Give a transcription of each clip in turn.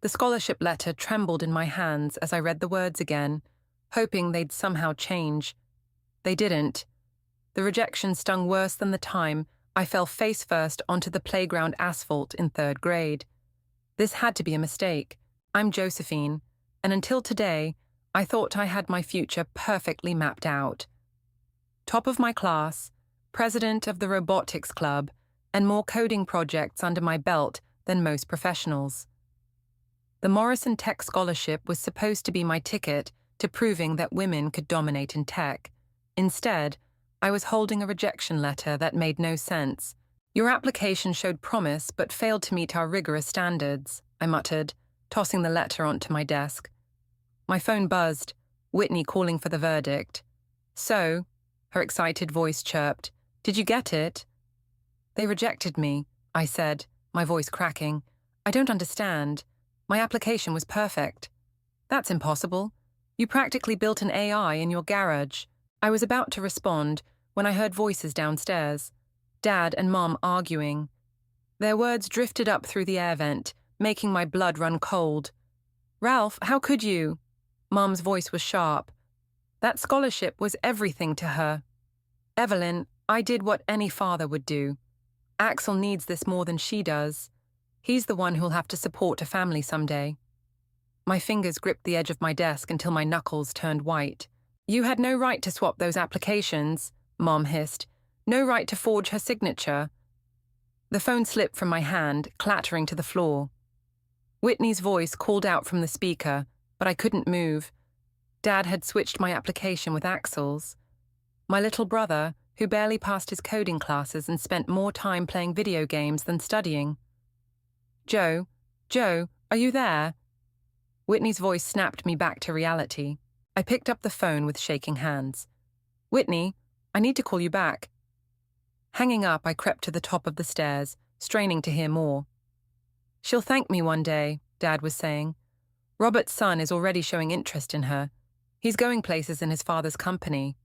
The scholarship letter trembled in my hands as I read the words again, hoping they'd somehow change. They didn't. The rejection stung worse than the time I fell face first onto the playground asphalt in 3rd grade. This had to be a mistake. I'm Josephine, and until today, I thought I had my future perfectly mapped out. Top of my class, president of the robotics club, and more coding projects under my belt than most professionals. The Morrison Tech Scholarship was supposed to be my ticket to proving that women could dominate in tech. Instead, I was holding a rejection letter that made no sense. Your application showed promise but failed to meet our rigorous standards, I muttered, tossing the letter onto my desk. My phone buzzed, Whitney calling for the verdict. So, her excited voice chirped, "Did you get it?" "They rejected me," I said, my voice cracking. "I don't understand. My application was perfect." "That's impossible. You practically built an AI in your garage." I was about to respond when I heard voices downstairs, Dad and Mom arguing. Their words drifted up through the air vent, making my blood run cold. "Ralph, how could you?" Mom's voice was sharp. That scholarship was everything to her. "Evelyn, I did what any father would do. Axel needs this more than she does. He's the one who'll have to support a family someday." My fingers gripped the edge of my desk until my knuckles turned white. "You had no right to swap those applications," Mom hissed. "No right to forge her signature." The phone slipped from my hand, clattering to the floor. Whitney's voice called out from the speaker, but I couldn't move. Dad had switched my application with Axel's. My little brother, who barely passed his coding classes and spent more time playing video games than studying. Joe, are you there?" Whitney's voice snapped me back to reality. I picked up the phone with shaking hands. "Whitney, I need to call you back." Hanging up, I crept to the top of the stairs, straining to hear more. "She'll thank me one day," Dad was saying. "Robert's son is already showing interest in her. He's going places in his father's company.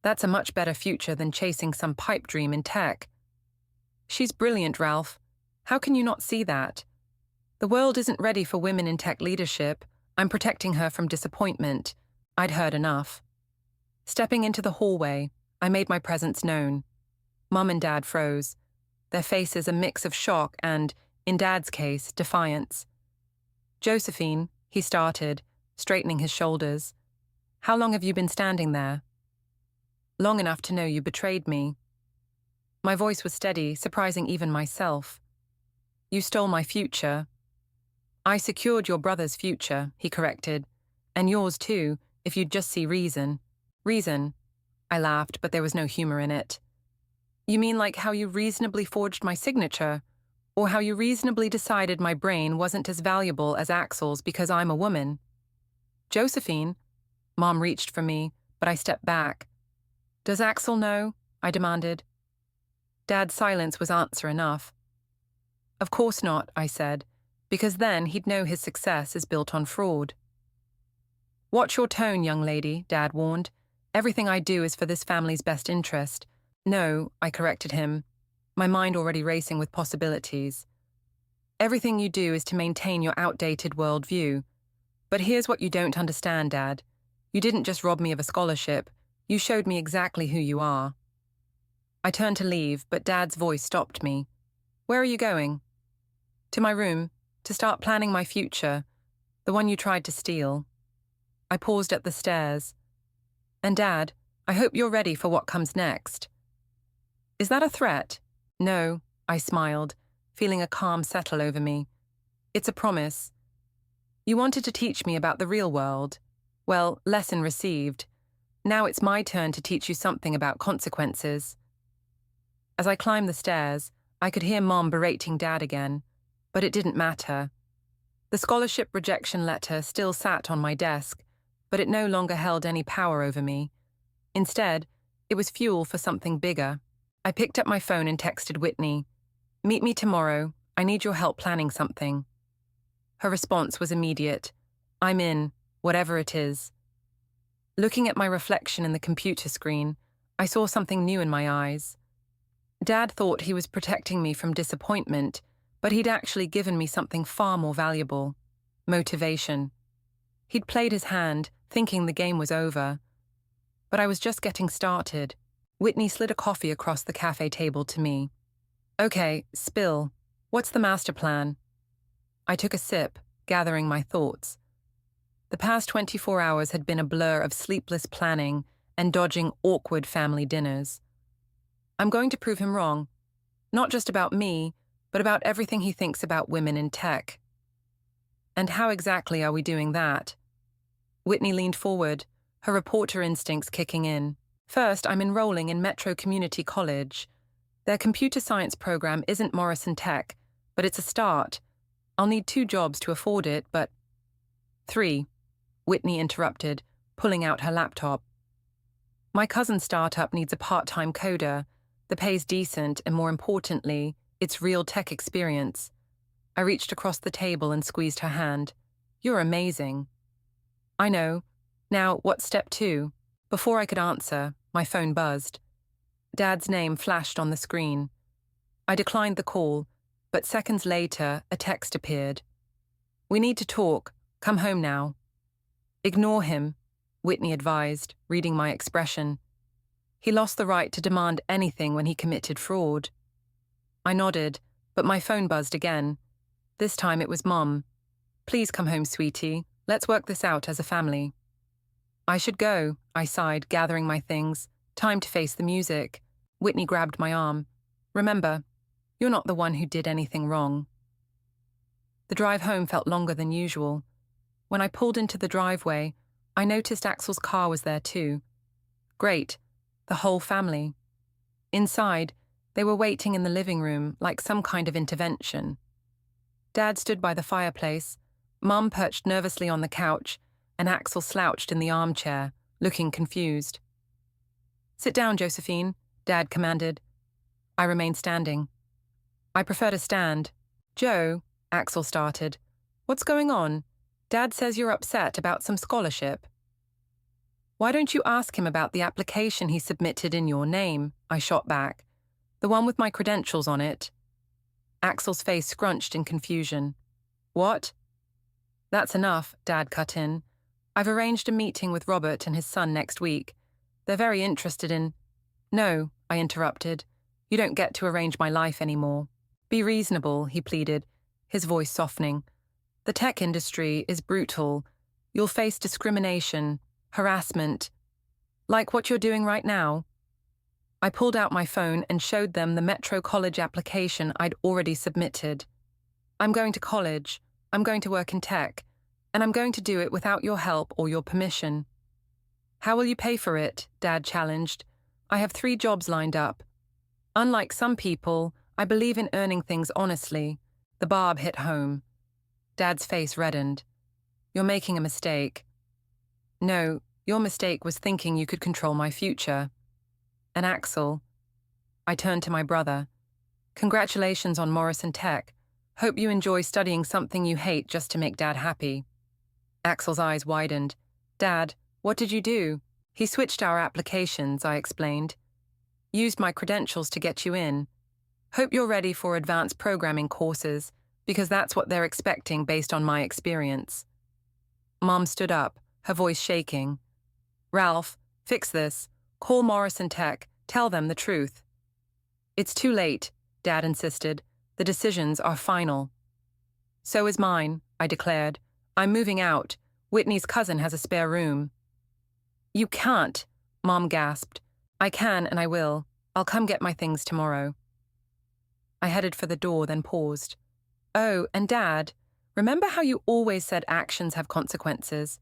That's a much better future than chasing some pipe dream in tech." "She's brilliant, Ralph. How can you not see that? The world isn't ready for women in tech leadership. I'm protecting her from disappointment." I'd heard enough. Stepping into the hallway, I made my presence known. Mum and Dad froze, their faces a mix of shock and, in Dad's case, defiance. "Josephine," he started, straightening his shoulders. "How long have you been standing there?" "Long enough to know you betrayed me." My voice was steady, surprising even myself. "You stole my future." "I secured your brother's future," he corrected. "And yours too, if you'd just see reason." "Reason?" I laughed, but there was no humor in it. "You mean like how you reasonably forged my signature? Or how you reasonably decided my brain wasn't as valuable as Axel's because I'm a woman?" "Josephine?" Mom reached for me, but I stepped back. "Does Axel know?" I demanded. Dad's silence was answer enough. "Of course not," I said, "because then he'd know his success is built on fraud." "Watch your tone, young lady," Dad warned. "Everything I do is for this family's best interest." "No," I corrected him, my mind already racing with possibilities. "Everything you do is to maintain your outdated worldview. But here's what you don't understand, Dad. You didn't just rob me of a scholarship. You showed me exactly who you are." I turned to leave, but Dad's voice stopped me. "Where are you going?" "To my room, to start planning my future, the one you tried to steal." I paused at the stairs. "And Dad, I hope you're ready for what comes next." "Is that a threat?" "No," I smiled, feeling a calm settle over me. "It's a promise. You wanted to teach me about the real world. Well, lesson received. Now it's my turn to teach you something about consequences." As I climbed the stairs, I could hear Mom berating Dad again, but it didn't matter. The scholarship rejection letter still sat on my desk, but it no longer held any power over me. Instead, it was fuel for something bigger. I picked up my phone and texted Whitney, "Meet me tomorrow. I need your help planning something." Her response was immediate. "I'm in, whatever it is." Looking at my reflection in the computer screen, I saw something new in my eyes. Dad thought he was protecting me from disappointment, but he'd actually given me something far more valuable. motivation. He'd played his hand, thinking the game was over. But I was just getting started. Whitney slid a coffee across the cafe table to me. Okay, spill. What's the master plan? I took a sip, gathering my thoughts. The past 24 hours had been a blur of sleepless planning and dodging awkward family dinners. I'm going to prove him wrong. Not just about me, but about everything he thinks about women in tech. And how exactly are we doing that? Whitney leaned forward, her reporter instincts kicking in. First, I'm enrolling in Metro Community College. Their computer science program isn't Morrison Tech, but it's a start. I'll need 2 jobs to afford it, but... 3, Whitney interrupted, pulling out her laptop. My cousin's startup needs a part-time coder. The pay's decent, and more importantly, it's real tech experience. I reached across the table and squeezed her hand. You're amazing. I know. Now, what's step 2? Before I could answer, my phone buzzed. Dad's name flashed on the screen. I declined the call, but seconds later, a text appeared. We need to talk. Come home now. Ignore him, Whitney advised, reading my expression. He lost the right to demand anything when he committed fraud. I nodded, but my phone buzzed again. This time it was Mom. Please come home, sweetie. Let's work this out as a family. I should go, I sighed, gathering my things. Time to face the music. Whitney grabbed my arm. Remember, you're not the one who did anything wrong. The drive home felt longer than usual. When I pulled into the driveway, I noticed Axel's car was there too. Great, the whole family. Inside, they were waiting in the living room like some kind of intervention. Dad stood by the fireplace, Mum perched nervously on the couch, and Axel slouched in the armchair, looking confused. Sit down, Josephine, Dad commanded. I remained standing. I prefer to stand. Joe, Axel started. What's going on? Dad says you're upset about some scholarship. Why don't you ask him about the application he submitted in your name? I shot back. The one with my credentials on it. Axel's face scrunched in confusion. What? That's enough, Dad cut in. I've arranged a meeting with Robert and his son next week. They're very interested in... No, I interrupted. You don't get to arrange my life anymore. Be reasonable, he pleaded, his voice softening. The tech industry is brutal. You'll face discrimination, harassment. Like what you're doing right now. I pulled out my phone and showed them the Metro College application I'd already submitted. I'm going to college. I'm going to work in tech. And I'm going to do it without your help or your permission. How will you pay for it? Dad challenged. I have 3 jobs lined up. Unlike some people, I believe in earning things honestly. The barb hit home. Dad's face reddened. You're making a mistake. No, your mistake was thinking you could control my future. And Axel. I turned to my brother. Congratulations on Morrison Tech. Hope you enjoy studying something you hate just to make Dad happy. Axel's eyes widened. Dad, what did you do? He switched our applications, I explained. Used my credentials to get you in. Hope you're ready for advanced programming courses, because that's what they're expecting based on my experience. Mom stood up, her voice shaking. Ralph, fix this. Call Morrison Tech. Tell them the truth. It's too late, Dad insisted. The decisions are final. So is mine, I declared. I'm moving out. Whitney's cousin has a spare room. You can't, Mom gasped. I can and I will. I'll come get my things tomorrow. I headed for the door, then paused. Oh, and Dad, remember how you always said actions have consequences?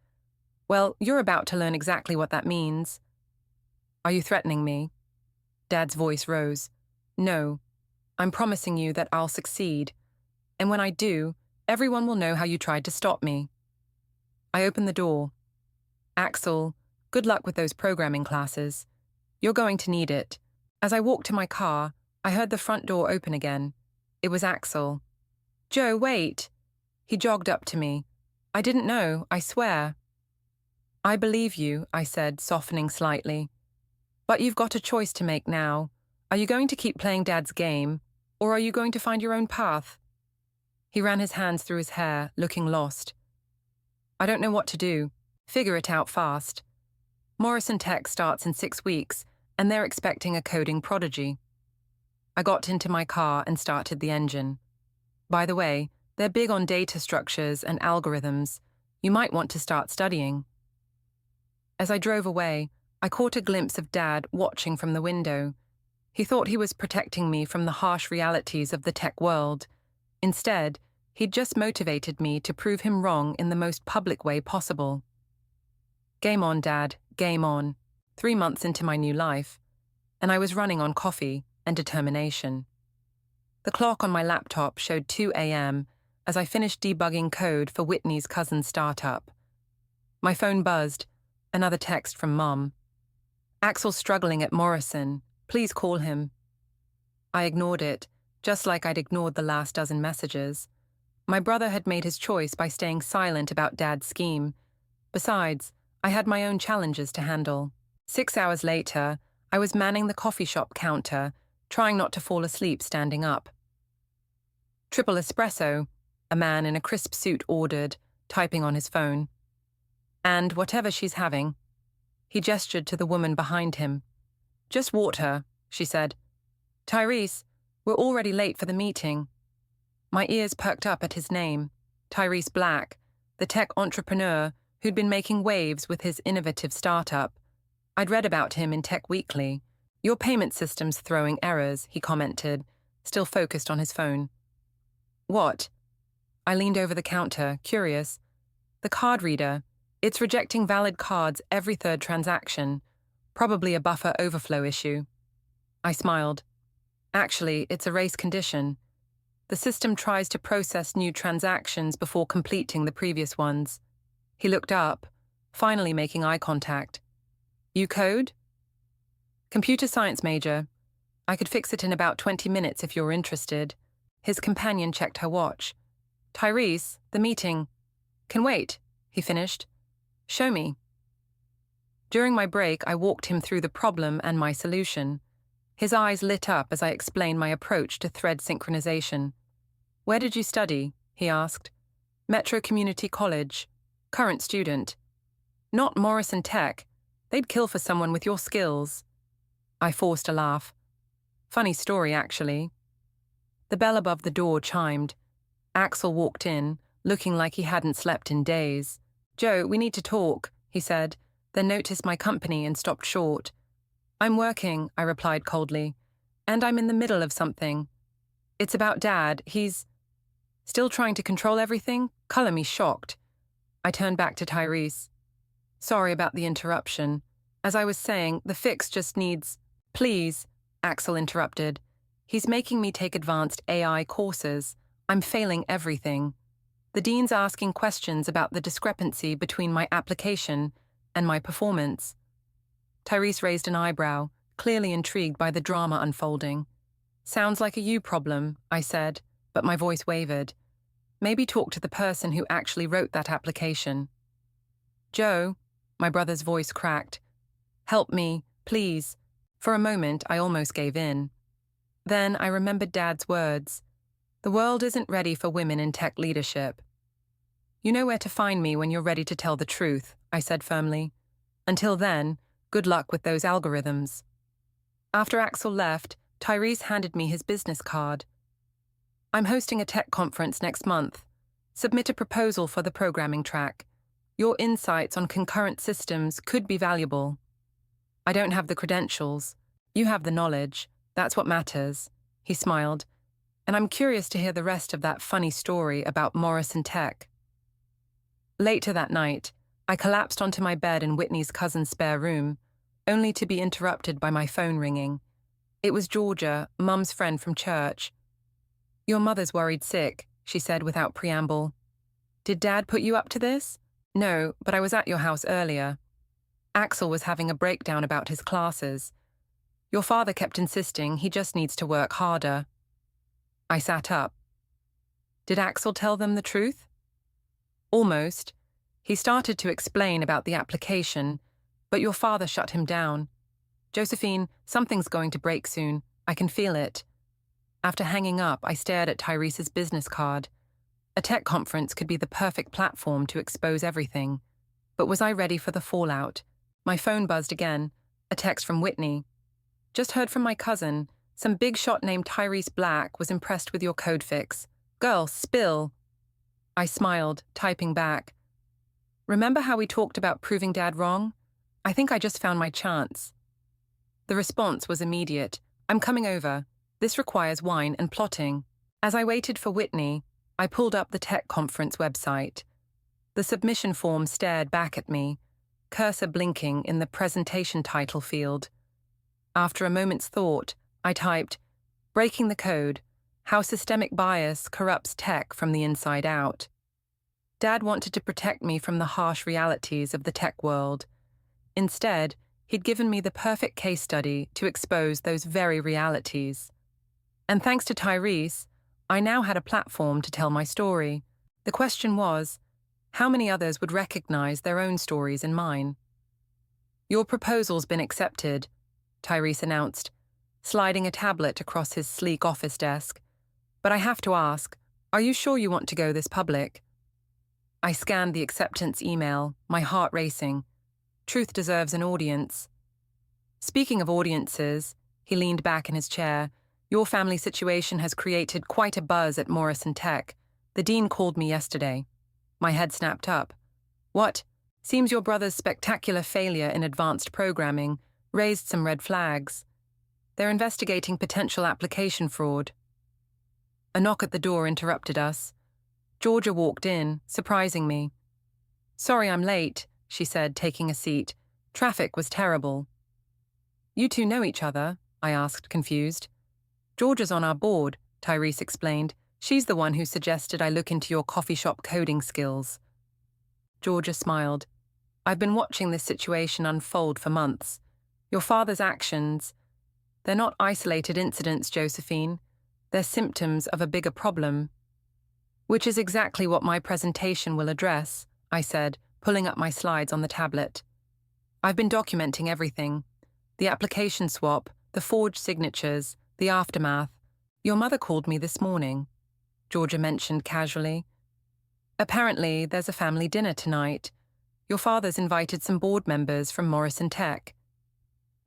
Well, you're about to learn exactly what that means. Are you threatening me? Dad's voice rose. No, I'm promising you that I'll succeed. And when I do, everyone will know how you tried to stop me. I opened the door. Axel, good luck with those programming classes. You're going to need it. As I walked to my car, I heard the front door open again. It was Axel. Joe, wait. He jogged up to me. I didn't know, I swear. I believe you, I said, softening slightly. But you've got a choice to make now. Are you going to keep playing Dad's game, or are you going to find your own path? He ran his hands through his hair, looking lost. I don't know what to do. Figure it out fast. Morrison Tech starts in 6 weeks, and they're expecting a coding prodigy. I got into my car and started the engine. By the way, they're big on data structures and algorithms. You might want to start studying. As I drove away, I caught a glimpse of Dad watching from the window. He thought he was protecting me from the harsh realities of the tech world. Instead, he'd just motivated me to prove him wrong in the most public way possible. Game on, Dad, game on. 3 months into my new life, and I was running on coffee and determination. The clock on my laptop showed 2 a.m. as I finished debugging code for Whitney's cousin's startup. My phone buzzed, another text from Mom. "Axel's struggling at Morrison. Please call him." I ignored it, just like I'd ignored the last dozen messages. My brother had made his choice by staying silent about Dad's scheme. Besides, I had my own challenges to handle. 6 hours later, I was manning the coffee shop counter, trying not to fall asleep standing up. "Triple espresso," a man in a crisp suit ordered, typing on his phone. "And whatever she's having." He gestured to the woman behind him. "Just water," she said. "Tyrese, we're already late for the meeting." My ears perked up at his name, Tyrese Black, the tech entrepreneur who'd been making waves with his innovative startup. I'd read about him in Tech Weekly. "Your payment system's throwing errors," he commented, still focused on his phone. "What?" I leaned over the counter, curious. "The card reader. It's rejecting valid cards every third transaction. Probably a buffer overflow issue." I smiled. "Actually, it's a race condition. The system tries to process new transactions before completing the previous ones." He looked up, finally making eye contact. "You code?" "Computer science major. I could fix it in about 20 minutes if you're interested." His companion checked her watch. "Tyrese, the meeting." "Can wait," he finished. "Show me." During my break, I walked him through the problem and my solution. His eyes lit up as I explained my approach to thread synchronization. "Where did you study?" he asked. "Metro Community College. Current student." "Not Morrison Tech. They'd kill for someone with your skills." I forced a laugh. "Funny story, actually." The bell above the door chimed. Axel walked in, looking like he hadn't slept in days. "Joe, we need to talk," he said, then noticed my company and stopped short. "I'm working," I replied coldly. "And I'm in the middle of something. It's about Dad. He's still trying to control everything? Color me shocked." I turned back to Tyrese. "Sorry about the interruption. As I was saying, the fix just needs—" "Please," Axel interrupted. "He's making me take advanced AI courses. I'm failing everything. The dean's asking questions about the discrepancy between my application and my performance." Tyrese raised an eyebrow, clearly intrigued by the drama unfolding. "Sounds like a you problem," I said, but my voice wavered. "Maybe talk to the person who actually wrote that application." "Joe," my brother's voice cracked. "Help me, please." For a moment, I almost gave in. Then I remembered Dad's words. The world isn't ready for women in tech leadership. "You know where to find me when you're ready to tell the truth," I said firmly. "Until then, good luck with those algorithms." After Axel left, Tyrese handed me his business card. "I'm hosting a tech conference next month. Submit a proposal for the programming track. Your insights on concurrent systems could be valuable." "I don't have the credentials. You have the knowledge. That's what matters." He smiled. "And I'm curious to hear the rest of that funny story about Morrison Tech." Later that night, I collapsed onto my bed in Whitney's cousin's spare room, only to be interrupted by my phone ringing. It was Georgia, Mum's friend from church. "Your mother's worried sick," she said without preamble. "Did Dad put you up to this?" "No, but I was at your house earlier. Axel was having a breakdown about his classes. Your father kept insisting he just needs to work harder." I sat up. "Did Axel tell them the truth?" "Almost. He started to explain about the application, but your father shut him down. Josephine, something's going to break soon. I can feel it." After hanging up, I stared at Tyrese's business card. A tech conference could be the perfect platform to expose everything. But was I ready for the fallout? My phone buzzed again, a text from Whitney. Just heard from my cousin. Some big shot named Tyrese Black was impressed with your code fix. Girl, spill. I smiled, typing back. Remember how we talked about proving Dad wrong? I think I just found my chance. The response was immediate. I'm coming over. This requires wine and plotting. As I waited for Whitney, I pulled up the tech conference website. The submission form stared back at me, cursor blinking in the presentation title field. After a moment's thought, I typed, Breaking the Code, How Systemic Bias Corrupts Tech from the Inside Out. Dad wanted to protect me from the harsh realities of the tech world. Instead, he'd given me the perfect case study to expose those very realities. And thanks to Tyrese, I now had a platform to tell my story. The question was, how many others would recognize their own stories in mine? Your proposal's been accepted, Tyrese announced, sliding a tablet across his sleek office desk. But I have to ask, are you sure you want to go this public? I scanned the acceptance email, my heart racing. Truth deserves an audience. Speaking of audiences, he leaned back in his chair. Your family situation has created quite a buzz at Morrison Tech. The dean called me yesterday. My head snapped up. What? Seems your brother's spectacular failure in advanced programming raised some red flags. They're investigating potential application fraud. A knock at the door interrupted us. Georgia walked in, surprising me. Sorry I'm late, she said, taking a seat. Traffic was terrible. You two know each other? I asked, confused. Georgia's on our board, Tyrese explained. She's the one who suggested I look into your coffee shop coding skills. Georgia smiled. I've been watching this situation unfold for months. Your father's actions, they're not isolated incidents, Josephine. They're symptoms of a bigger problem. Which is exactly what my presentation will address, I said, pulling up my slides on the tablet. I've been documenting everything. The application swap, the forged signatures, the aftermath. Your mother called me this morning, Georgia mentioned casually. Apparently, there's a family dinner tonight. Your father's invited some board members from Morrison Tech.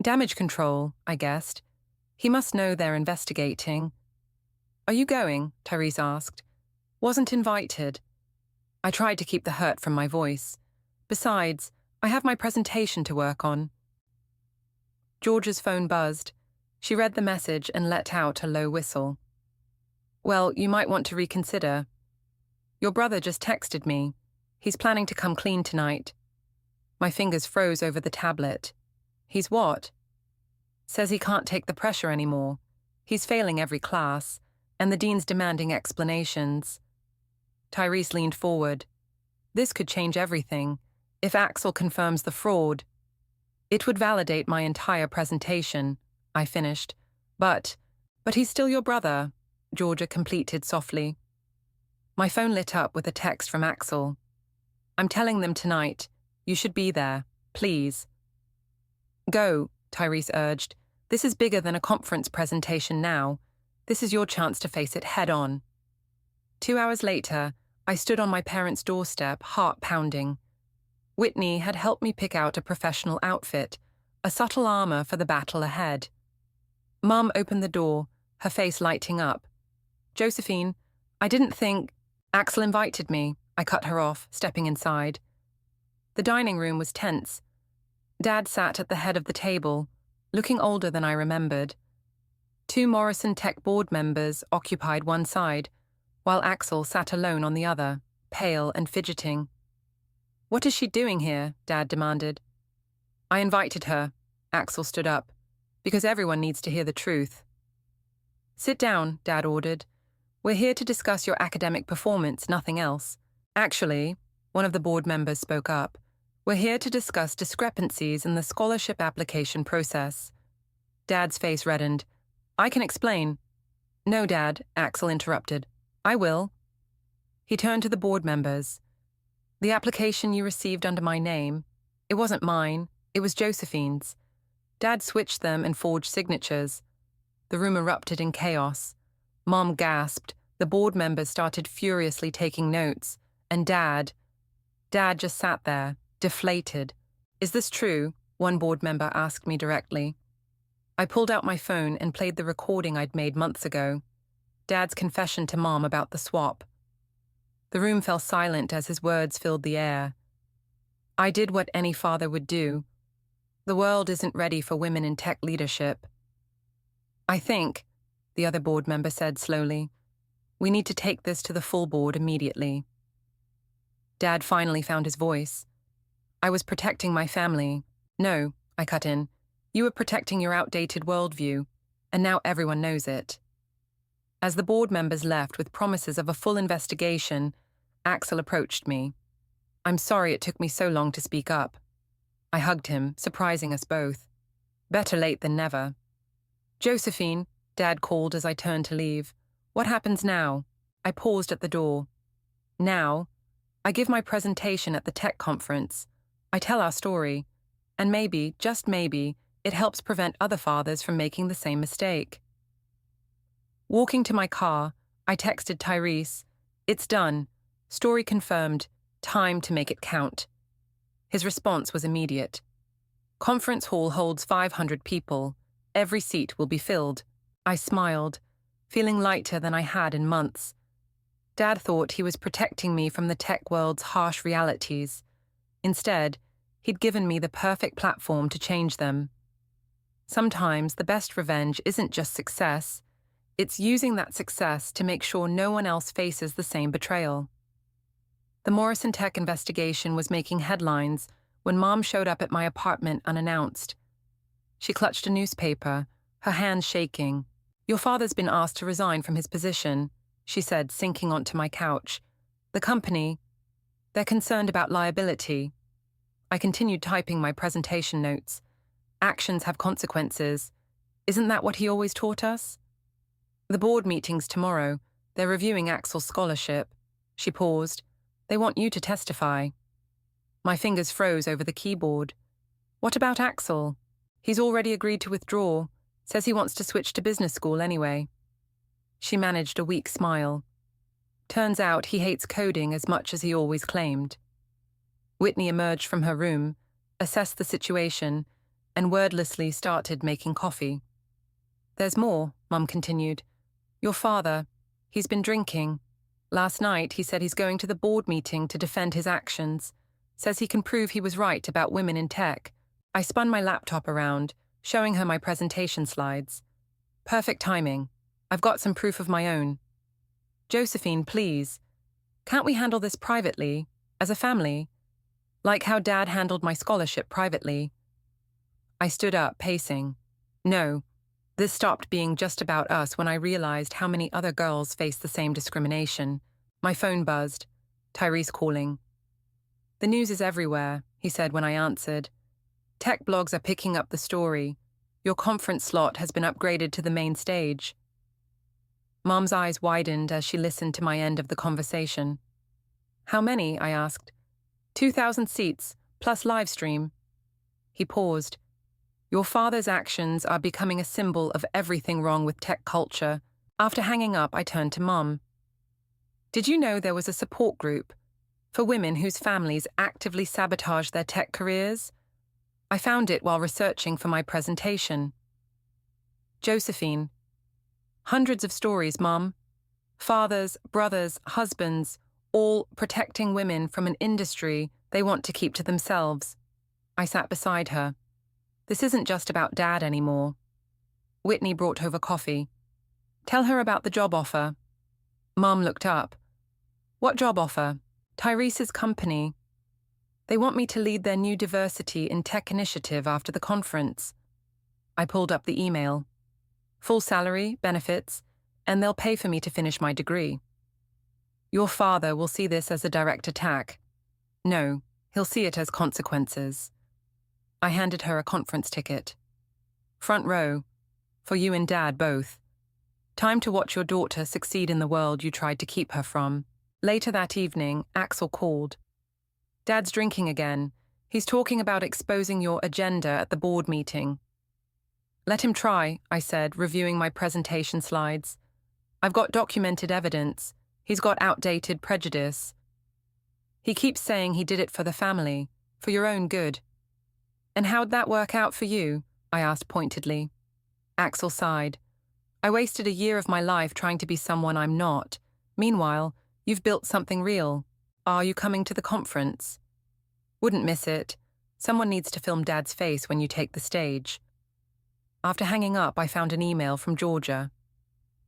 Damage control, I guessed. He must know they're investigating. Are you going? Tyrese asked. Wasn't invited. I tried to keep the hurt from my voice. Besides, I have my presentation to work on. Georgia's phone buzzed. She read the message and let out a low whistle. Well, you might want to reconsider. Your brother just texted me. He's planning to come clean tonight. My fingers froze over the tablet. He's what? Says he can't take the pressure anymore. He's failing every class, and the dean's demanding explanations. Tyrese leaned forward. This could change everything. If Axel confirms the fraud, it would validate my entire presentation, I finished. But he's still your brother, Georgia completed softly. My phone lit up with a text from Axel. I'm telling them tonight. You should be there. Please. Go, Tyrese urged. This is bigger than a conference presentation now. This is your chance to face it head on. 2 hours later, I stood on my parents' doorstep, heart pounding. Whitney had helped me pick out a professional outfit, a subtle armor for the battle ahead. Mum opened the door, her face lighting up. Josephine, I didn't think... Axel invited me, I cut her off, stepping inside. The dining room was tense. Dad sat at the head of the table, looking older than I remembered. 2 Morrison Tech board members occupied one side, while Axel sat alone on the other, pale and fidgeting. What is she doing here? Dad demanded. I invited her, Axel stood up, because everyone needs to hear the truth. Sit down, Dad ordered. We're here to discuss your academic performance, nothing else. Actually, one of the board members spoke up, we're here to discuss discrepancies in the scholarship application process. Dad's face reddened. I can explain. No, Dad, Axel interrupted. I will. He turned to the board members. The application you received under my name, it wasn't mine, it was Josephine's. Dad switched them and forged signatures. The room erupted in chaos. Mom gasped, The board members started furiously taking notes, and Dad just sat there, deflated. "Is this true?" one board member asked me directly. I pulled out my phone and played the recording I'd made months ago. Dad's confession to Mom about the swap. The room fell silent as his words filled the air. I did what any father would do. The world isn't ready for women in tech leadership. "I think," the other board member said slowly, "we need to take this to the full board immediately." Dad finally found his voice. "I was protecting my family." "No," I cut in. "You were protecting your outdated worldview, and now everyone knows it." As the board members left with promises of a full investigation, Axel approached me. "I'm sorry it took me so long to speak up." I hugged him, surprising us both. Better late than never. "Josephine," Dad called as I turned to leave. "What happens now?" I paused at the door. "Now, I give my presentation at the tech conference. I tell our story. And maybe, just maybe, it helps prevent other fathers from making the same mistake." Walking to my car, I texted Tyrese, "It's done. Story confirmed. Time to make it count." His response was immediate. "Conference hall holds 500 people. Every seat will be filled." I smiled, feeling lighter than I had in months. Dad thought he was protecting me from the tech world's harsh realities. Instead, he'd given me the perfect platform to change them. Sometimes the best revenge isn't just success. It's using that success to make sure no one else faces the same betrayal. The Morrison Tech investigation was making headlines when Mom showed up at my apartment unannounced. She clutched a newspaper, her hands shaking. "Your father's been asked to resign from his position," she said, sinking onto my couch. "The company, they're concerned about liability." I continued typing my presentation notes. Actions have consequences. Isn't that what he always taught us? "The board meeting's tomorrow. They're reviewing Axel's scholarship." She paused. "They want you to testify." My fingers froze over the keyboard. "What about Axel?" "He's already agreed to withdraw. Says he wants to switch to business school anyway." She managed a weak smile. "Turns out he hates coding as much as he always claimed." Whitney emerged from her room, assessed the situation, and wordlessly started making coffee. "There's more," Mum continued. "Your father, he's been drinking. Last night he said he's going to the board meeting to defend his actions. Says he can prove he was right about women in tech." I spun my laptop around, showing her my presentation slides. "Perfect timing. I've got some proof of my own." "Josephine, please. Can't we handle this privately, as a family? Like how Dad handled my scholarship privately." I stood up, pacing. No, this stopped being just about us when I realized how many other girls face the same discrimination. My phone buzzed. Tyrese calling. "The news is everywhere," he said when I answered. "Tech blogs are picking up the story. Your conference slot has been upgraded to the main stage." Mom's eyes widened as she listened to my end of the conversation. "How many?" I asked. 2,000 seats, plus live stream." He paused. "Your father's actions are becoming a symbol of everything wrong with tech culture." After hanging up, I turned to Mom. "Did you know there was a support group for women whose families actively sabotage their tech careers? I found it while researching for my presentation." "Josephine. Hundreds of stories, Mom. Fathers, brothers, husbands, all protecting women from an industry they want to keep to themselves." I sat beside her. "This isn't just about Dad anymore." Whitney brought over coffee. "Tell her about the job offer." Mom looked up. "What job offer?" "Tyrese's company. They want me to lead their new diversity in tech initiative after the conference." I pulled up the email. "Full salary, benefits, and they'll pay for me to finish my degree." "Your father will see this as a direct attack." "No, he'll see it as consequences." I handed her a conference ticket. "Front row. For you and Dad both. Time to watch your daughter succeed in the world you tried to keep her from." Later that evening, Axel called. "Dad's drinking again. He's talking about exposing your agenda at the board meeting." "Let him try," I said, reviewing my presentation slides. I've got documented evidence. He's got outdated prejudice. He keeps saying he did it for the family, for your own good. And how'd that work out for you? I asked pointedly. Axel sighed. I wasted a year of my life trying to be someone I'm not. Meanwhile, you've built something real. Are you coming to the conference? Wouldn't miss it. Someone needs to film Dad's face when you take the stage. After hanging up, I found an email from Georgia.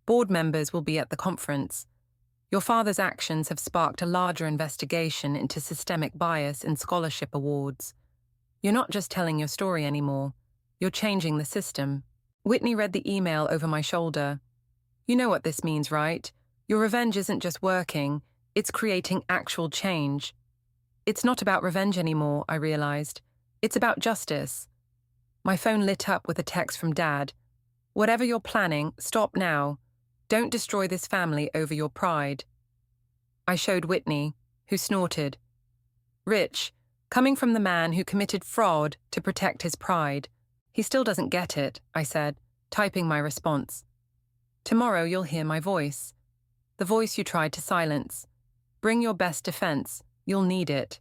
Board members will be at the conference. Your father's actions have sparked a larger investigation into systemic bias in scholarship awards. You're not just telling your story anymore. You're changing the system. Whitney read the email over my shoulder. You know what this means, right? Your revenge isn't just working, it's creating actual change. It's not about revenge anymore, I realized. It's about justice. My phone lit up with a text from Dad. Whatever you're planning, stop now. Don't destroy this family over your pride. I showed Whitney, who snorted. Rich, coming from the man who committed fraud to protect his pride. He still doesn't get it, I said, typing my response. Tomorrow you'll hear my voice. The voice you tried to silence. Bring your best defense. You'll need it.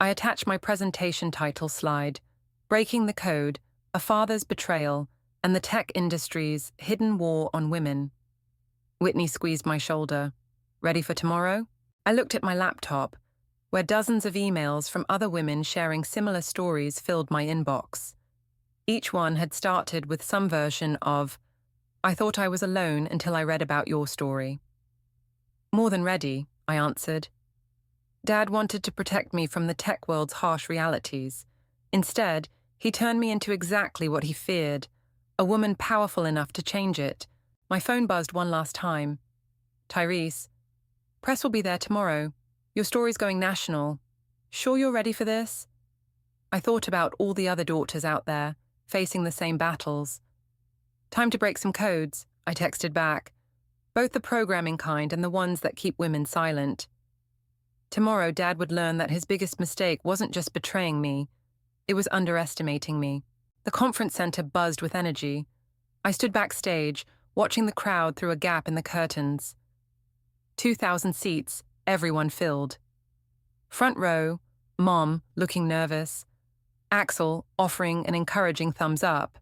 I attached my presentation title slide, Breaking the Code, A Father's Betrayal, and the Tech Industry's Hidden War on Women. Whitney squeezed my shoulder. Ready for tomorrow? I looked at my laptop, where dozens of emails from other women sharing similar stories filled my inbox. Each one had started with some version of, I thought I was alone until I read about your story. More than ready, I answered. Dad wanted to protect me from the tech world's harsh realities. Instead, he turned me into exactly what he feared, a woman powerful enough to change it. My phone buzzed one last time. Tyrese, press will be there tomorrow. Your story's going national. Sure you're ready for this? I thought about all the other daughters out there, facing the same battles. Time to break some codes, I texted back, both the programming kind and the ones that keep women silent. Tomorrow, Dad would learn that his biggest mistake wasn't just betraying me, it was underestimating me. The conference center buzzed with energy. I stood backstage, watching the crowd through a gap in the curtains. 2,000 seats, everyone filled. Front row, Mom, looking nervous, Axel offering an encouraging thumbs up,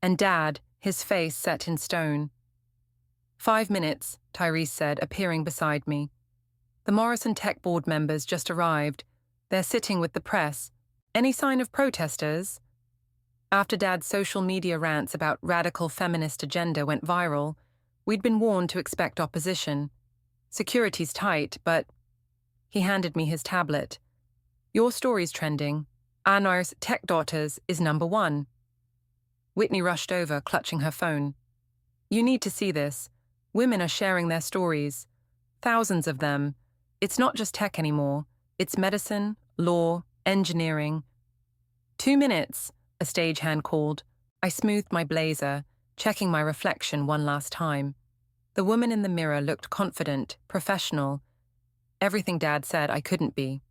and Dad, his face set in stone. 5 minutes, Tyrese said, appearing beside me. The Morrison Tech board members just arrived. They're sitting with the press. Any sign of protesters? After Dad's social media rants about radical feminist agenda went viral, we'd been warned to expect opposition. Security's tight, but... He handed me his tablet. Your story's trending. Anar's Tech Daughters is #1. Whitney rushed over, clutching her phone. You need to see this. Women are sharing their stories. Thousands of them. It's not just tech anymore. It's medicine, law, engineering. 2 minutes, a stagehand called. I smoothed my blazer, checking my reflection one last time. The woman in the mirror looked confident, professional. Everything Dad said I couldn't be.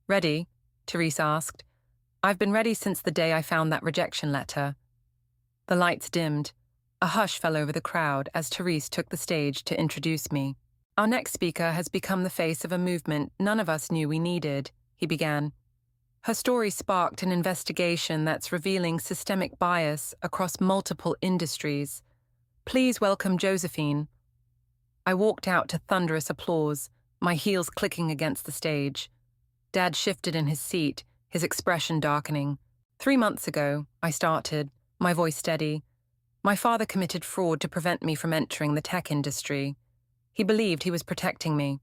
Ready? Therese asked. I've been ready since the day I found that rejection letter. The lights dimmed. A hush fell over the crowd as Therese took the stage to introduce me. Our next speaker has become the face of a movement none of us knew we needed, he began. Her story sparked an investigation that's revealing systemic bias across multiple industries. Please welcome Josephine. I walked out to thunderous applause, my heels clicking against the stage. Dad shifted in his seat, his expression darkening. 3 months ago, I started, my voice steady. My father committed fraud to prevent me from entering the tech industry. He believed he was protecting me.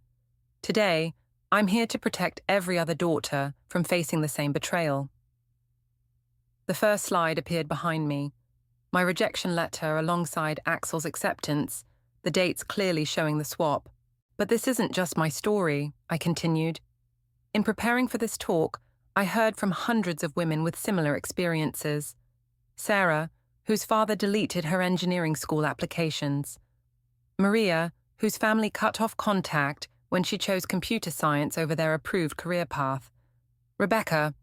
Today, I'm here to protect every other daughter from facing the same betrayal. The first slide appeared behind me, my rejection letter alongside Axel's acceptance, the dates clearly showing the swap. But this isn't just my story, I continued. In preparing for this talk, I heard from hundreds of women with similar experiences. Sarah, whose father deleted her engineering school applications. Maria, whose family cut off contact when she chose computer science over their approved career path. Rebecca.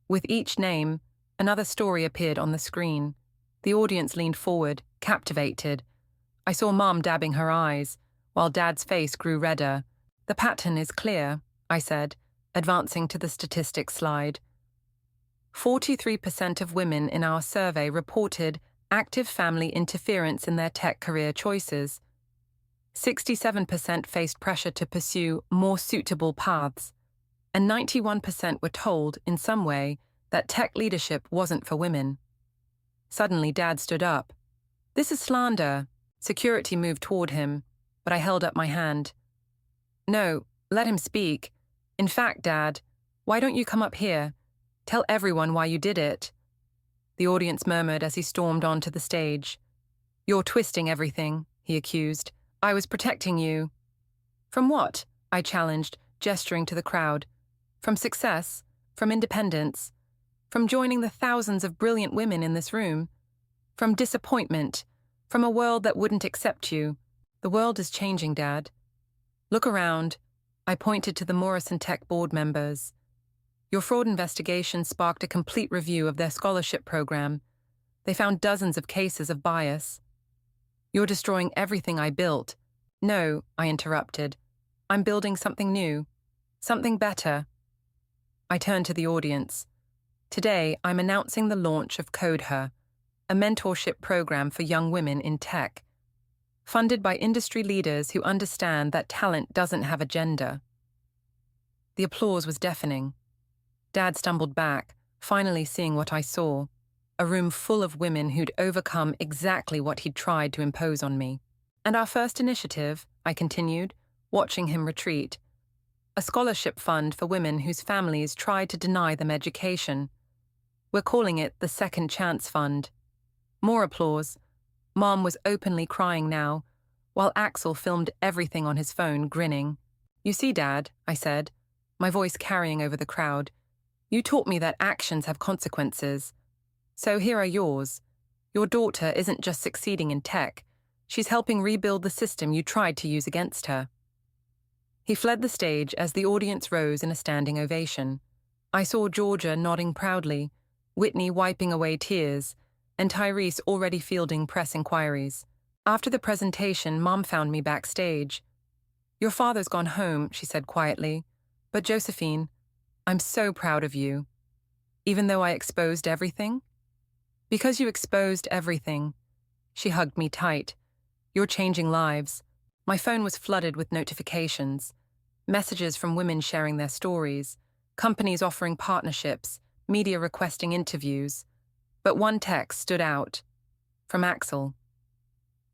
With each name, another story appeared on the screen. The audience leaned forward, captivated. I saw Mom dabbing her eyes, while Dad's face grew redder. The pattern is clear, I said, advancing to the statistics slide. 43% of women in our survey reported active family interference in their tech career choices. 67% faced pressure to pursue more suitable paths, and 91% were told, in some way, that tech leadership wasn't for women. Suddenly, Dad stood up. "This is slander." Security moved toward him, but I held up my hand. "No, let him speak. In fact, Dad, why don't you come up here? Tell everyone why you did it." The audience murmured as he stormed onto the stage. "You're twisting everything," he accused. "I was protecting you." "From what?" I challenged, gesturing to the crowd. "From success, from independence, from joining the thousands of brilliant women in this room, from disappointment, from a world that wouldn't accept you. The world is changing, Dad. Look around." I pointed to the Morrison Tech board members. "Your fraud investigation sparked a complete review of their scholarship program. They found dozens of cases of bias. You're destroying everything I built." "No," I interrupted. "I'm building something new, something better." I turned to the audience. "Today, I'm announcing the launch of Code Her, a mentorship program for young women in tech, funded by industry leaders who understand that talent doesn't have a gender." The applause was deafening. Dad stumbled back, finally seeing what I saw, a room full of women who'd overcome exactly what he'd tried to impose on me. "And our first initiative," I continued, watching him retreat, "a scholarship fund for women whose families tried to deny them education. We're calling it the Second Chance Fund." More applause. Mom was openly crying now, while Axel filmed everything on his phone, grinning. "You see, Dad," I said, my voice carrying over the crowd, "you taught me that actions have consequences. So here are yours. Your daughter isn't just succeeding in tech, she's helping rebuild the system you tried to use against her." He fled the stage as the audience rose in a standing ovation. I saw Georgia nodding proudly, Whitney wiping away tears, and Tyrese already fielding press inquiries. After the presentation, Mom found me backstage. "Your father's gone home," she said quietly. "But Josephine, I'm so proud of you. Even though I exposed everything?" "Because you exposed everything." She hugged me tight. "You're changing lives." My phone was flooded with notifications, messages from women sharing their stories, companies offering partnerships, media requesting interviews. But one text stood out. From Axel.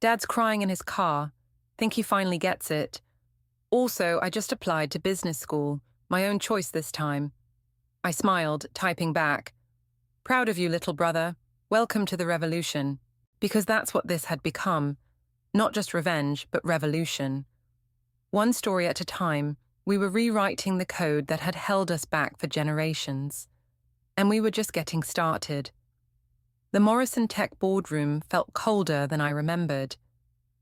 "Dad's crying in his car. Think he finally gets it. Also, I just applied to business school, my own choice this time." I smiled, typing back, "Proud of you, little brother. Welcome to the revolution." Because that's what this had become. Not just revenge, but revolution. One story at a time, we were rewriting the code that had held us back for generations. And we were just getting started. The Morrison Tech boardroom felt colder than I remembered.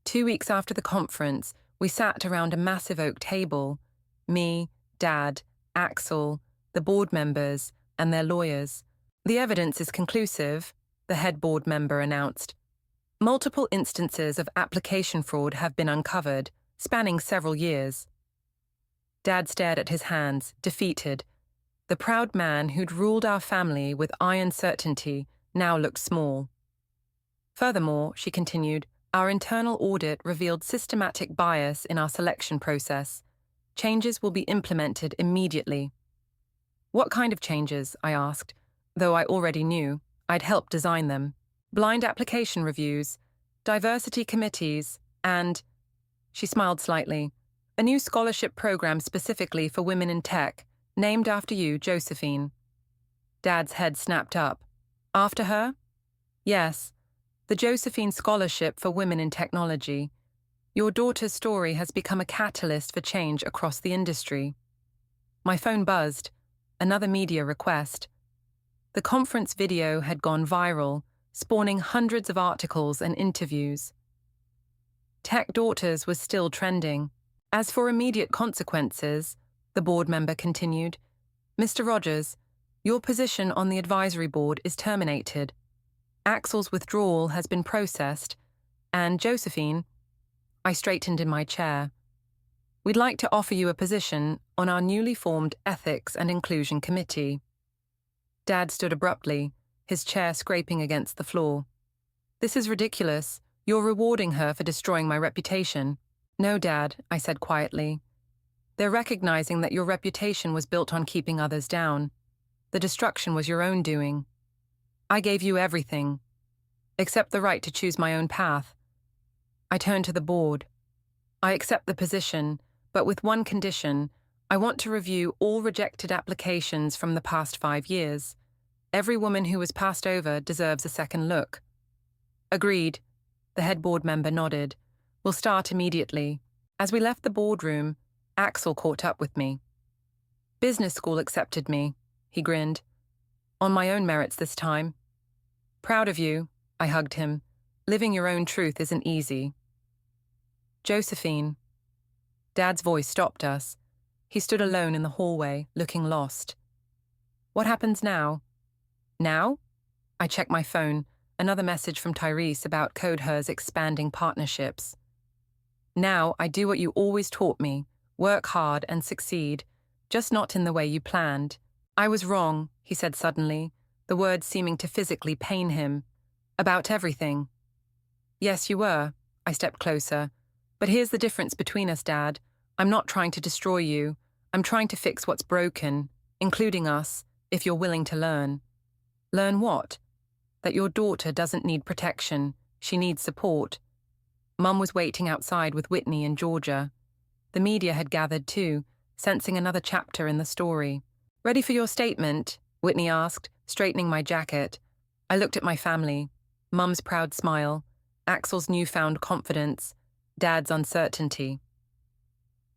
2 weeks after the conference, we sat around a massive oak table. Me, Dad, Axel, the board members, and their lawyers. "The evidence is conclusive," the head board member announced. "Multiple instances of application fraud have been uncovered, spanning several years." Dad stared at his hands, defeated. The proud man who'd ruled our family with iron certainty now looked small. "Furthermore," she continued, "our internal audit revealed systematic bias in our selection process. Changes will be implemented immediately." "What kind of changes?" I asked, though I already knew. I'd helped design them. "Blind application reviews, diversity committees, and," she smiled slightly, "a new scholarship program specifically for women in tech, named after you, Josephine." Dad's head snapped up. "After her?" "Yes. The Josephine Scholarship for Women in Technology. Your daughter's story has become a catalyst for change across the industry." My phone buzzed. Another media request. The conference video had gone viral, spawning hundreds of articles and interviews. Tech Daughters was still trending. "As for immediate consequences," the board member continued, "Mr. Rogers, your position on the advisory board is terminated. Axel's withdrawal has been processed, and Josephine, I straightened in my chair. We'd like to offer you a position on our newly formed Ethics and Inclusion Committee. Dad stood abruptly, his chair scraping against the floor. This is ridiculous. You're rewarding her for destroying my reputation. No, Dad, I said quietly. They're recognizing that your reputation was built on keeping others down. The destruction was your own doing. I gave you everything, except the right to choose my own path. I turned to the board. I accept the position, but with one condition. I want to review all rejected applications from the past 5 years. Every woman who was passed over deserves a second look. Agreed. The head board member nodded. We'll start immediately. As we left the boardroom, Axel caught up with me. Business school accepted me, he grinned. On my own merits this time. Proud of you, I hugged him. Living your own truth isn't easy. Josephine. Dad's voice stopped us. He stood alone in the hallway, looking lost. What happens now? Now? I checked my phone. Another message from Tyrese about CodeHer's expanding partnerships. Now I do what you always taught me. Work hard and succeed, just not in the way you planned. I was wrong, he said suddenly, the words seeming to physically pain him. About everything. Yes, you were. I stepped closer. But here's the difference between us, Dad. I'm not trying to destroy you. I'm trying to fix what's broken, including us, if you're willing to learn. Learn what? That your daughter doesn't need protection. She needs support. Mum was waiting outside with Whitney and Georgia. The media had gathered too, sensing another chapter in the story. Ready for your statement? Whitney asked, straightening my jacket. I looked at my family. Mum's proud smile, Axel's newfound confidence, Dad's uncertainty.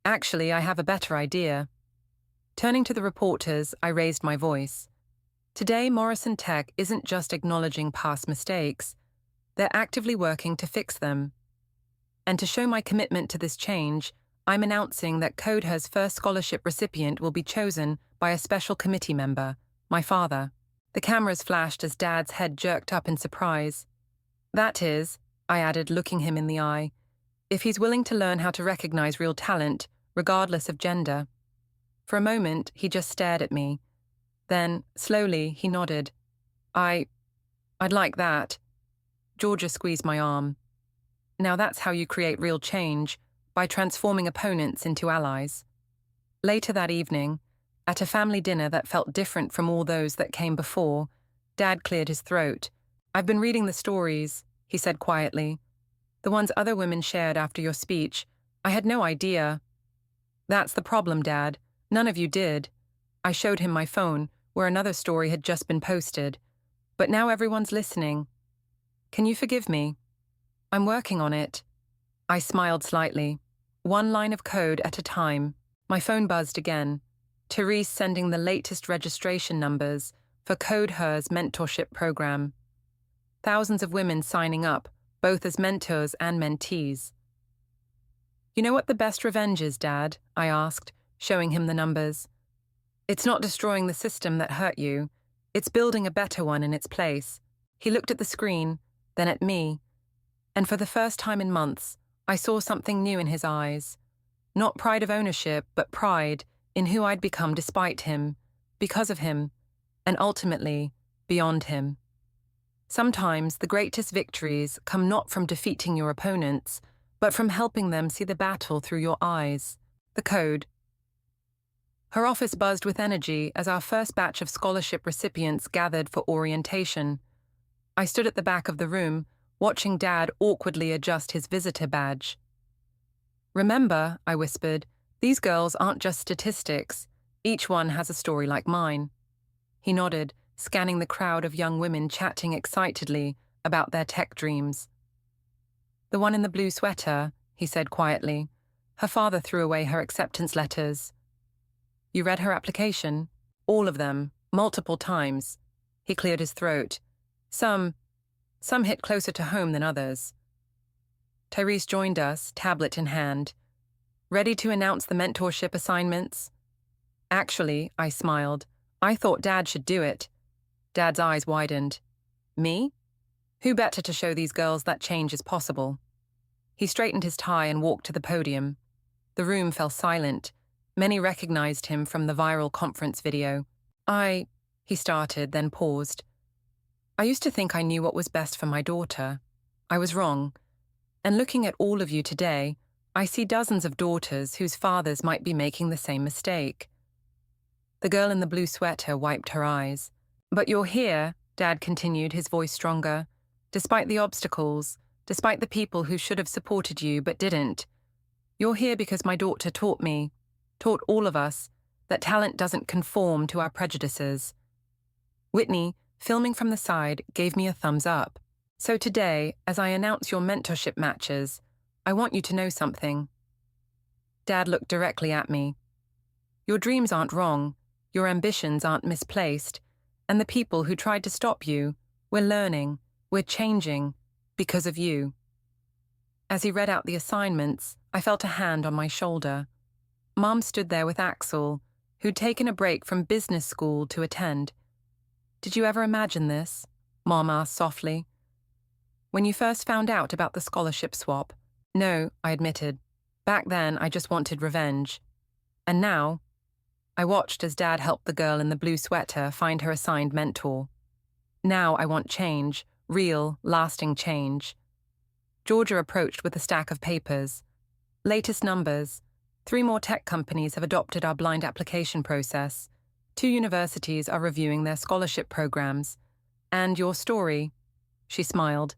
Actually, I have a better idea. Turning to the reporters, I raised my voice. Today, Morrison Tech isn't just acknowledging past mistakes. They're actively working to fix them. And to show my commitment to this change, I'm announcing that CodeHer's first scholarship recipient will be chosen by a special committee member, my father. The cameras flashed as Dad's head jerked up in surprise. That is, I added, looking him in the eye, if he's willing to learn how to recognize real talent, regardless of gender. For a moment, he just stared at me. Then, slowly, he nodded. I'd like that. Georgia squeezed my arm. Now that's how you create real change, by transforming opponents into allies. Later that evening, at a family dinner that felt different from all those that came before, Dad cleared his throat. I've been reading the stories, he said quietly. The ones other women shared after your speech. I had no idea. That's the problem, Dad. None of you did. I showed him my phone, where another story had just been posted. But now everyone's listening. Can you forgive me? I'm working on it. I smiled slightly. One line of code at a time. My phone buzzed again. Therese sending the latest registration numbers for CodeHer's mentorship program. Thousands of women signing up, both as mentors and mentees. You know what the best revenge is, Dad? I asked, showing him the numbers. It's not destroying the system that hurt you. It's building a better one in its place. He looked at the screen, then at me. And for the first time in months, I saw something new in his eyes. Not pride of ownership, but pride in who I'd become despite him, because of him, and ultimately, beyond him. Sometimes the greatest victories come not from defeating your opponents, but from helping them see the battle through your eyes. The code. Her office buzzed with energy as our first batch of scholarship recipients gathered for orientation. I stood at the back of the room, watching Dad awkwardly adjust his visitor badge. Remember, I whispered, these girls aren't just statistics. Each one has a story like mine. He nodded, scanning the crowd of young women chatting excitedly about their tech dreams. The one in the blue sweater, he said quietly. Her father threw away her acceptance letters. You read her application? All of them, multiple times. He cleared his throat. Some hit closer to home than others. Tyrese joined us, tablet in hand. Ready to announce the mentorship assignments? Actually, I smiled. I thought Dad should do it. Dad's eyes widened. Me? Who better to show these girls that change is possible? He straightened his tie and walked to the podium. The room fell silent. Many recognized him from the viral conference video. He started, then paused. I used to think I knew what was best for my daughter. I was wrong. And looking at all of you today, I see dozens of daughters whose fathers might be making the same mistake. The girl in the blue sweater wiped her eyes. But you're here, Dad continued, his voice stronger. Despite the obstacles, despite the people who should have supported you but didn't. You're here because my daughter taught all of us, that talent doesn't conform to our prejudices. Whitney, filming from the side, gave me a thumbs up. So today, as I announce your mentorship matches, I want you to know something. Dad looked directly at me. Your dreams aren't wrong, your ambitions aren't misplaced, and the people who tried to stop you, we're learning, we're changing, because of you. As he read out the assignments, I felt a hand on my shoulder. Mom stood there with Axel, who'd taken a break from business school to attend. Did you ever imagine this? Mom asked softly. When you first found out about the scholarship swap? No, I admitted. Back then, I just wanted revenge. And now? I watched as Dad helped the girl in the blue sweater find her assigned mentor. Now I want change, real, lasting change. Georgia approached with a stack of papers. Latest numbers. 3 more tech companies have adopted our blind application process. 2 universities are reviewing their scholarship programs. And your story, she smiled.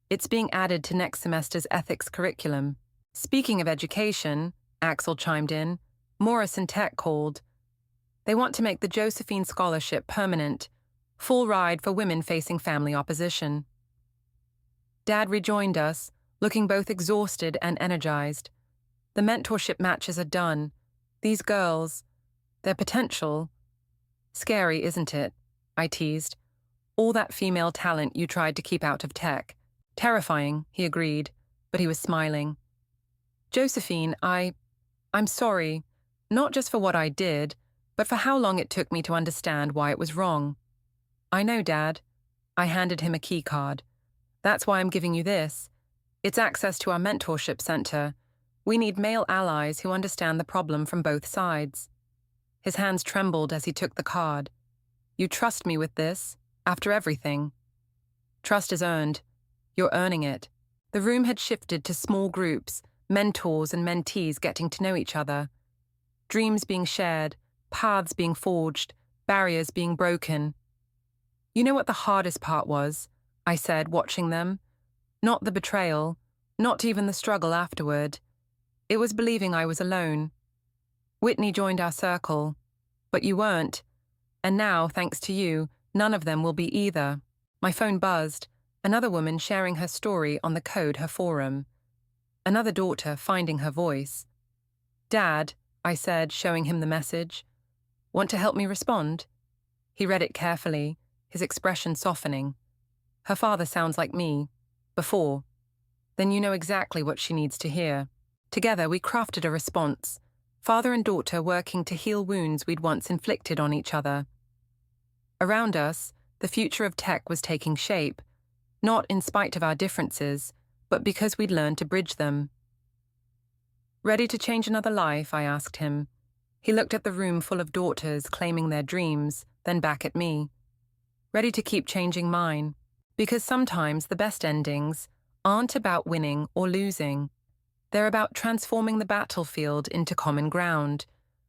It's being added to next semester's ethics curriculum. Speaking of education, Axel chimed in, Morrison Tech called. They want to make the Josephine Scholarship permanent, full ride for women facing family opposition. Dad rejoined us, looking both exhausted and energized. The mentorship matches are done. These girls, their potential. Scary, isn't it? I teased. All that female talent you tried to keep out of tech. Terrifying, he agreed, but he was smiling. Josephine, I'm sorry, not just for what I did, but for how long it took me to understand why it was wrong. I know, Dad. I handed him a key card. That's why I'm giving you this. It's access to our mentorship center. We need male allies who understand the problem from both sides. His hands trembled as he took the card. You trust me with this, after everything. Trust is earned. You're earning it. The room had shifted to small groups, mentors and mentees getting to know each other. Dreams being shared, paths being forged, barriers being broken. You know what the hardest part was? I said, watching them. Not the betrayal, not even the struggle afterward. It was believing I was alone. Whitney joined our circle, but you weren't. And now, thanks to you, none of them will be either. My phone buzzed, another woman sharing her story on the Code Her forum. Another daughter finding her voice. Dad, I said, showing him the message. Want to help me respond? He read it carefully, his expression softening. Her father sounds like me. Before. Then you know exactly what she needs to hear. Together we crafted a response, father and daughter working to heal wounds we'd once inflicted on each other. Around us, the future of tech was taking shape, not in spite of our differences, but because we'd learned to bridge them. Ready to change another life? I asked him. He looked at the room full of daughters claiming their dreams, then back at me. Ready to keep changing mine, because sometimes the best endings aren't about winning or losing. They're about transforming the battlefield into common ground,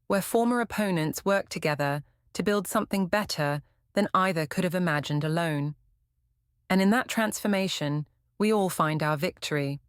where former opponents work together to build something better than either could have imagined alone. And in that transformation, we all find our victory.